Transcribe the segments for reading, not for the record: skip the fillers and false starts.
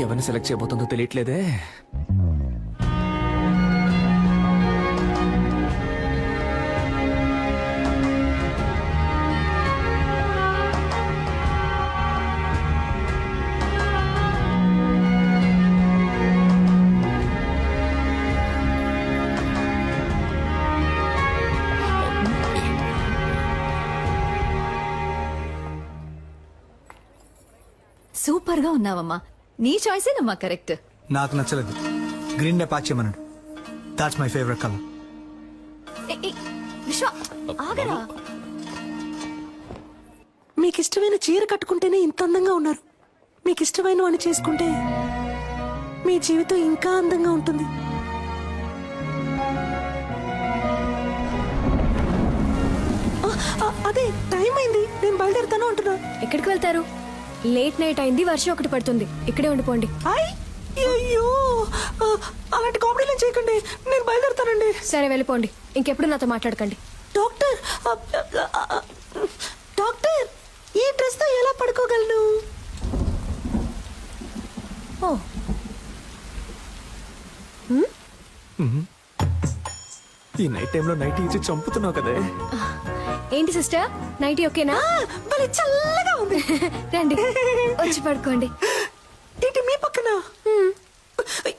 ఎవరిని select చేయబోతుందో తెలియట్లేదే. Super గా ఉన్నావమ్మా. నీ చాయిసేనమ్మా కరెక్ట్. నాకు నచ్చలేదు. గ్రీన్ డే ప్యాక్ చేయమన్నాడు. That's my favourite colour. విశ్వ ఆగరా. మీకు ఇష్టమైన చీర కట్టుకుంటేనే ఇంత అందంగా ఉన్నారు. మీకు ఇష్టమైన వాడిని చేసుకుంటే మీ జీవితం ఇంకా అందంగా ఉంటుంది. అదే టైం అయింది, నేను బయలుదేరుతాను అంటున్నా. ఎక్కడికి వెళ్తారు? లేట్ నైట్ అయింది, వర్షం ఒకటి పడుతుంది. ఇక్కడే ఉండిపోండి. అయ్యో అలాంటి కామెడీలు చేయకండి, నేను బయలుదేరుతానండి. సరే వెళ్ళిపోండి, ఇంకెప్పుడు నాతో మాట్లాడకండి. డాక్టర్ డాక్టర్, ఈ డ్రెస్ తో ఎలా పడుకోగలను? ఓ ఈ నైట్ టైంలో నైట్ ఇచ్చి చంపుతున్నావు కదే. ఏంటి సిస్టర్, నైటీ ఓకేనా? భలే చల్లగా ఉంది. రండి వచ్చి పడుకోండి. ఏంటి మీ పక్కన?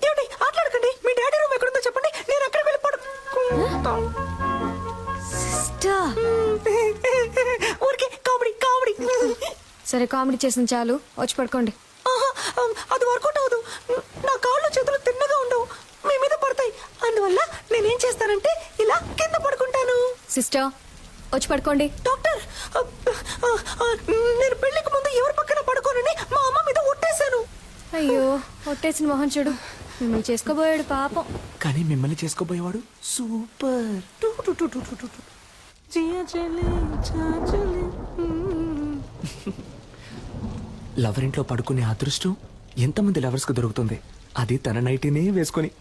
ఏమిటి ఆటలాడకండి. మీ డాడీ రూమ్ ఎక్కడుందో చెప్పండి, నేను అక్కడికి వెళ్ళి పడుకుంటాను. సిస్టర్ ఊరికే కామెడీ కామెడీ. సరే కామెడీ చేసిన చాలు, వచ్చి పడుకోండి. అది వర్కౌట్ అవ్వదు. నా కాళ్ళు చేతులు తిన్నగా ఉండవు, మీ మీద పడతాయి. అందువల్ల నేనేం చేస్తానంటే ఇలా కింద పడుకుంటాను. సిస్టర్ వచ్చి పడుకోండి. డాక్టర్, నేను పెళ్లికి ముందు ఎవరి పక్కన పడుకోనని మా అమ్మ మీద ఒట్టేశాను. అయ్యో ఒట్టేసిన మొహం చూడు. మిమ్మల్ని చేసుకోబోయాడు పాపం. కానీ మిమ్మల్ని చేసుకోబోయేవాడు సూపర్. లవర్ ఇంట్లో పడుకునే అదృష్టం ఎంతమంది లవర్స్ కు దొరుకుతుంది, అది తన నైటీనే వేసుకొని.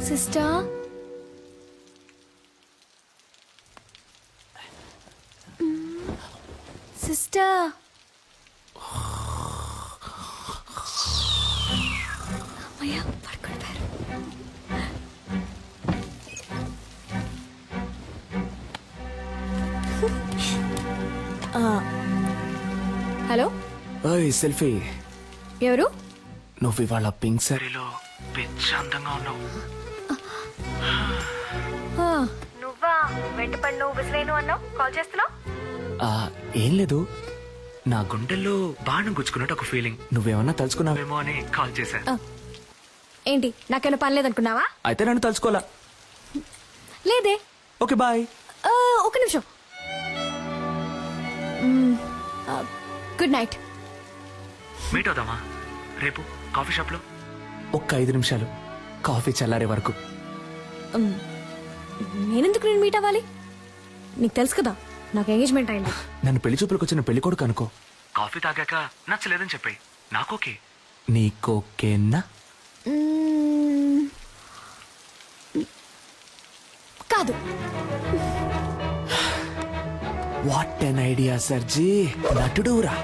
సిస్టర్ సిస్టర్ అమ్మయ్య పడుకుంటారు. హలో ఓయ్ సెల్ఫీ, ఎవరు? నువ్వు ఇవాళ పింక్ సారీలో పిచ్చ అందంగా ఉన్నావు. నువ్వా? వెంటపడి నువ్వు విసిలేను అన్నావు, కాల్ చేస్తున్నావు? ఏం లేదు, నా గుండెల్లో బాణం గుచ్చుకున్నట్టు ఒక ఫీలింగ్. నువ్వేమన్నా తలుచుకున్నావేమో అని కాల్ చేశా. ఏంటి నాకేమైనా పని లేదనుకున్నావా? అయితే నన్ను తలుచుకోవాలా? లేదే. Okay bye. ఒక నిమిషం. Good night. మీట్ అవుదామా రేపు కాఫీ షాప్ లో? ఒక్క 5 నిమిషాలు, కాఫీ చల్లారే వరకు. నేనెందుకు నేను మీట్ అవ్వాలి? నీకు తెలుసు కదా నాకు ఎంగేజ్మెంట్ అయింది. నన్ను పెళ్లి చూపులకు వచ్చిన పెళ్లి కొడుకు అనుకో. కాఫీ తాగాక నచ్చలేదని చెప్పాయి, నాకోకే. నీకోకేనా? కాదు. What an idea సర్జీ, నటుడురా.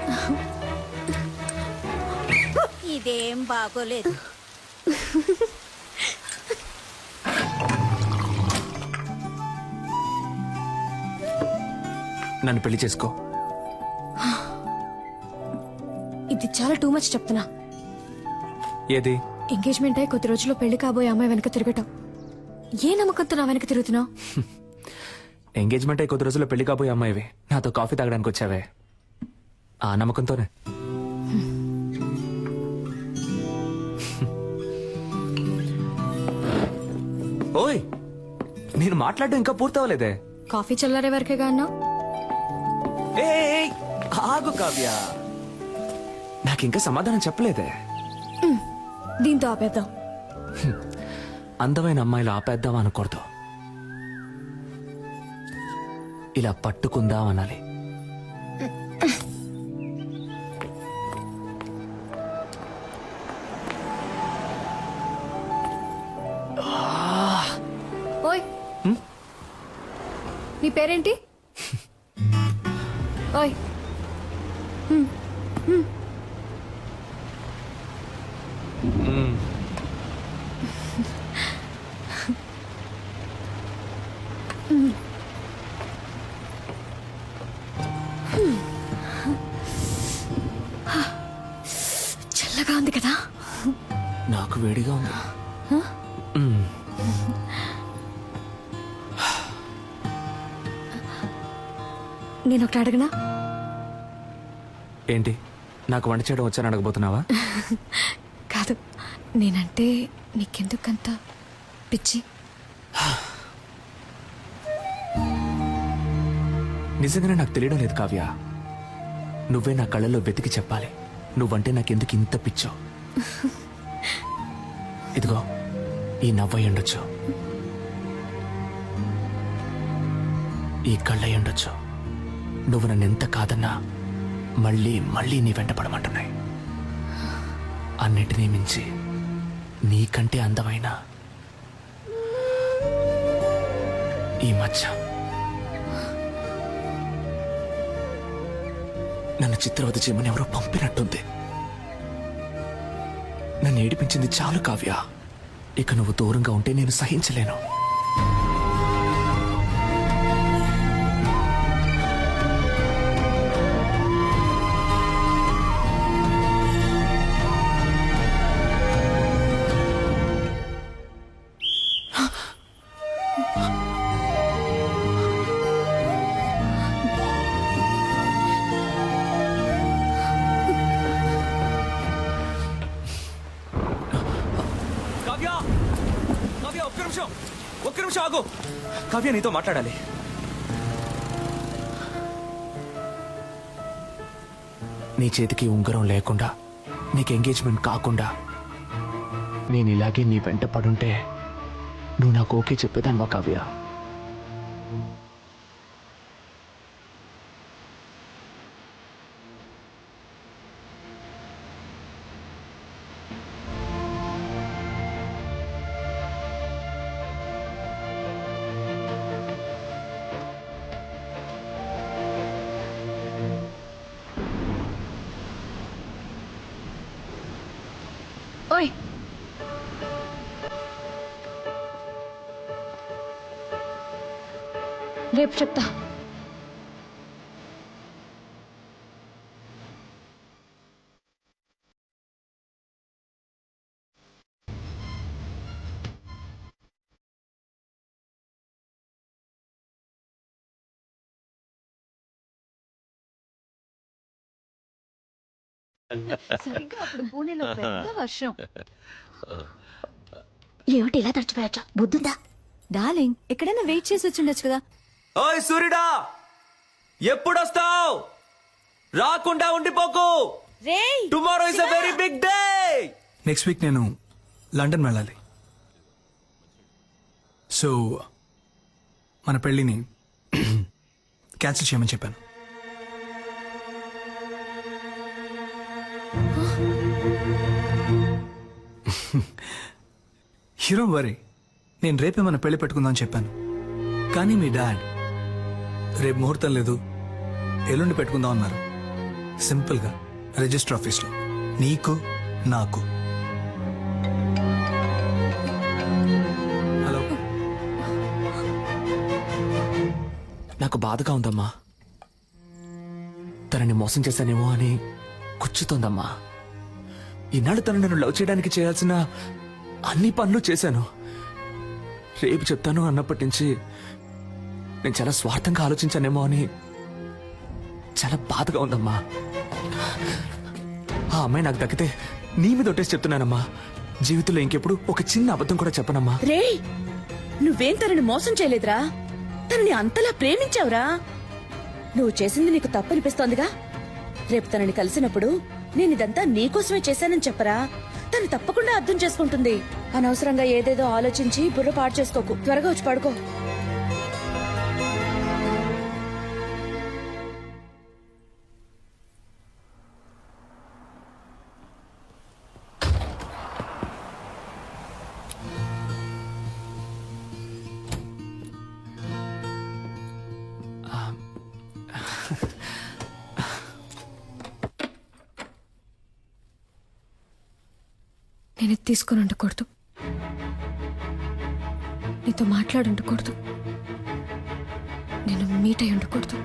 ఇదేం బాగోలేదు. నన్ను పెళ్లి చేసుకో. ఇది చాలా టూ మచ్ చెప్తున్నా. ఏది? ఎంగేజ్మెంట్ అయి కొద్ది రోజుల్లో పెళ్లి కాబోయే అమ్మాయి వెనక తిరగటం. ఏ నమ్మకంతో నా వెనక తిరుగుతున్నావు? ఎంగేజ్మెంట్ అయి కొద్ది రోజుల్లో పెళ్లి కాబోయే అమ్మాయివి నాతో కాఫీ తాగడానికి వచ్చావే. ఆ నమ్మకంతోనే. ఓయ్, నేను మాట్లాడడం ఇంకా పూర్తవలేదే. కాఫీ చల్లారే వరకేగా అన్నావు. ఏయ్, ఆగు కావ్య, నాకింకా సమాధానం చెప్పలేదే. దీంతో ఆపేద్దాం. అందమైన అమ్మాయిలు ఆపేద్దాం అనకూడదు, ఇలా పట్టుకుందాం అనాలి. ఓయ్, నీ పేరేంటి? ఓయ్, చల్లగా ఉంది కదా. నాకు వేడిగా ఉంది. నేను ఒకటి అడగనా? ఏంటి, నాకు వంట చేయడం వచ్చని అడగబోతున్నావా? కాదు, నేనంటే నీకెందుకంత పిచ్చి? నిజంగానే నాకు తెలియడం లేదు కావ్య. నువ్వే నా కళ్ళలో వెతికి చెప్పాలి, నువ్వంటే నాకెందుకు ఇంత పిచ్చో. ఇదిగో, ఈ నవ్వై ఉండొచ్చు, ఈ కళ్ళై ఉండొచ్చు. నువ్వు నన్ను ఎంత కాదన్నా మళ్ళీ మళ్ళీ నీ వెంట పడమంటున్నాయి. అన్నిటినీ మించి నీకంటే అందమైన ఈ మచ్చ నన్ను చిత్రవద చేయమని ఎవరో పంపినట్టుంది. నన్ను ఏడిపించింది చాలు కావ్య, ఇక నువ్వు దూరంగా ఉంటే నేను సహించలేను. ఒక్క నిమిషం ఆగు కావ్య, నీతో మాట్లాడాలి. నీ చేతికి ఉంగరం లేకుండా, నీకు ఎంగేజ్మెంట్ కాకుండా నేను ఇలాగే నీ వెంట పడుంటే నువ్వు నాకు ఓకే చెప్పేదాన్వా కావ్య? ఓయ్, రేపు చెప్తా. సరిగ్గా అప్పుడు పూణేలో పెద్ద వర్షం. ఏమిటి ఇలా తడిచిపోయా? బుద్ధుందా? డార్లింగ్, ఎక్కడైనా వెయిట్ చేసి వచ్చిండొచ్చు కదా. ఓయ్ సూర్యుడా, ఎప్పుడొస్తావు? రాకుండా ఉండిపోకు. Tomorrow is a very big day. Next week నేను లండన్ వెళ్ళాలి. సో మన పెళ్ళిని క్యాన్సిల్ చేయమని చెప్పాను. హీరో వరీ, నేను రేపే మన పెళ్లి పెట్టుకుందాం చెప్పాను. కానీ మీ డాడ్ రేపు ముహూర్తం లేదు, ఎల్లుండి పెట్టుకుందాం అన్నారు. సింపుల్గా రిజిస్టర్ ఆఫీస్లో, నీకు నాకు. హలో, నాకు బాధగా ఉందమ్మా. తనని మోసం చేశానేమో అని కూర్చుతోందమ్మా. ఈనాడు తను నన్ను లవ్ చేయడానికి చేయాల్సిన అన్ని పనులు చేశాను. రేపు చెప్తాను అన్నప్పటి నుంచి నేను చాలా స్వార్థంగా ఆలోచించానేమో అని చాలా బాధగా ఉందమ్మా. ఆ అమ్మాయి నాకు దక్కితే నీ మీద ఒట్టేసి చెప్తున్నానమ్మా, జీవితంలో ఇంకెప్పుడు ఒక చిన్న అబద్ధం కూడా చెప్పనమ్మా. రేయ్, నువ్వేం తనని మోసం చేయలేదురా, తనని అంతలా ప్రేమించావురా. నువ్వు చేసింది నీకు తప్పనిపిస్తోందిగా. రేపు తనని కలిసినప్పుడు నేనిదంతా నీకోసమే చేశానని చెప్పరా, తను తప్పకుండా అర్థం చేసుకుంటుంది. అనవసరంగా ఏదేదో ఆలోచించి బుర్ర పాడు చేసుకోకు. త్వరగా వచ్చి పడుకో. నేను ఇది తీసుకుని ఉండకూడదు, నీతో మాట్లాడి ఉండకూడదు, నేను మీట్ అయి ఉండకూడదు.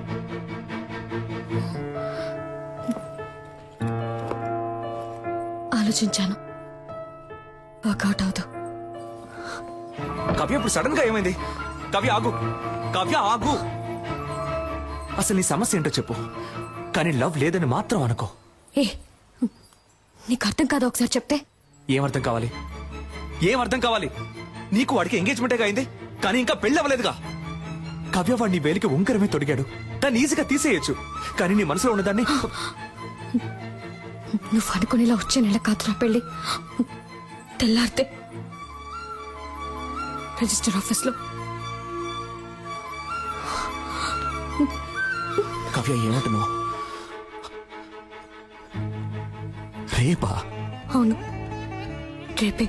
ఆలోచించాను, వర్కౌట్ అవదు. కవ్య ఇప్పుడు సడన్ గా ఏమైంది? కవ్య ఆగు, కవ్య ఆగు. అసలు నీ సమస్య ఏంటో చెప్పు, కానీ లవ్ లేదని మాత్రం అనుకో. ఏ, నీకు అర్థం కాదు, ఒకసారి చెప్తే. ఏమర్థం కావాలి? ఏమర్థం కావాలి? నీకు వాడికి ఎంగేజ్మెంటే అయింది, కానీ ఇంకా పెళ్లి అవ్వలేదుగా. కవ్య వాడిని వేలికి ఉంకరమే తొడిగాడు, దాన్ని ఈజీగా తీసేయచ్చు, కానీ నీ మనసులో ఉన్నదాన్ని. నువ్వు అనుకునేలా వచ్చే నెల కాదురా పెళ్ళి. తెల్లారితే రిజిస్టర్ ఆఫీస్లో. కవ్య ఏమంటున్నావు? రేపా? అవును, రేపే.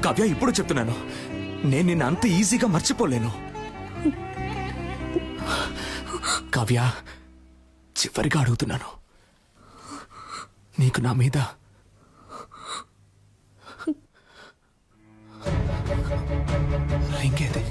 కవ్య ఇప్పుడు చెప్తున్నాను, నేను నిన్ను అంత ఈజీగా మర్చిపోలేను. కవ్య, చివరిగా అడుగుతున్నాను, నీకు నా మీద రింగేది?